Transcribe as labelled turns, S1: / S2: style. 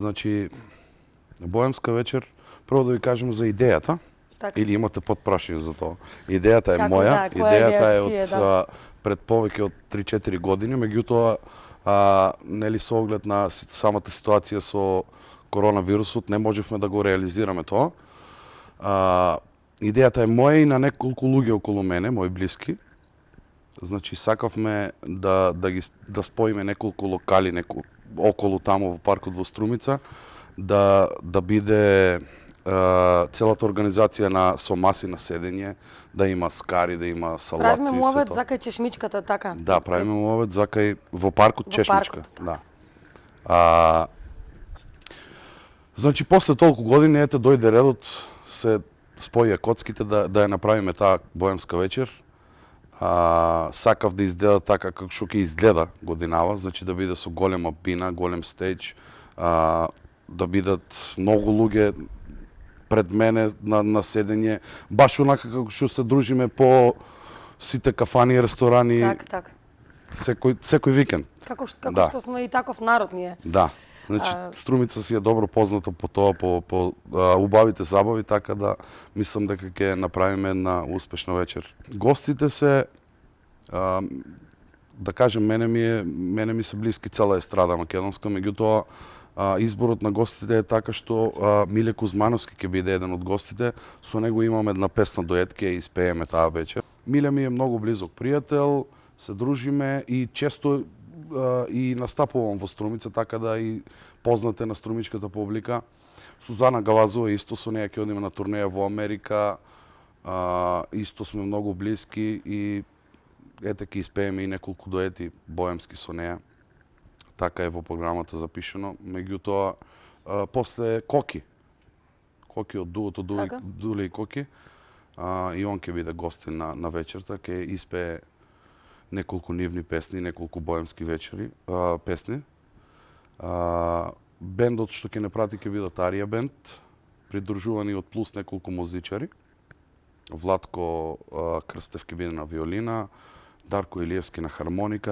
S1: Значи, Боемска вечер, прво да ви кажем за идеята.
S2: Така.
S1: Или имате подпрашање за тоа. Идеята е
S2: Како
S1: моја,
S2: да, која
S1: идеята е
S2: идеја
S1: од
S2: ти е,
S1: пред повеќе од 3-4 години, меѓутоа нели со оглед на самата ситуација со коронавирусот не можевме да го реализираме тоа. Идејата е моја и на неколку луѓе околу мене, мои блиски. Значи сакавме да споиме неколку локали околу таму во паркот во Струмица, да биде целата организација со маси на седење, да има скари, да има салати
S2: правиме
S1: и се
S2: муавет
S1: тоа.
S2: за кај чешмичката, така?
S1: Да, правиме муавет за кај во паркот Чешмичка.
S2: паркот,
S1: Да. Значи после толку години ете дојде редот, се споија коцките да ја направиме таа Боемска вечер. Сакав да изгледа така како што ќе изгледа годинава, значи да биде со голема бина, голем стејдж, да бидат многу луѓе пред мене на седење, баш онака како што се дружиме по сите кафани, ресторани,
S2: Така.
S1: секој викенд.
S2: Како
S1: Да.
S2: што сме и таков народ ние.
S1: Да. Значи, Струмица си е добро позната по тоа, по убавите забави, така да мислам дека ќе направиме една успешна вечер. Гостите се, да кажем, мене ми се блиски цела естрада македонска, меѓутоа изборот на гостите е така што Миле Кузмановски ќе биде еден од гостите, со него имаме една песна дует, ќе ја испееме таа вечер. Миле ми е многу близок пријател, се дружиме и често и настапувам во Струмица, така да и познате на струмичката публика. Сузана Галазова исто, со неја ќе одиме на турнеја во Америка, исто сме многу блиски и ете ќе испееме и неколку дуети боемски со неја. Така е во програмата запишено. Меѓутоа, после Коки од дуото Дуле и Коки, и он ќе биде гостин на вечерта, ќе испее неколку нивни песни, неколку боемски песни. Бендот што ќе не прати ќе бидат Арија бенд, придружувани од плюс неколку музичари. Владко Крстев ќе биде на виолина, Дарко Илиевски на хармоника,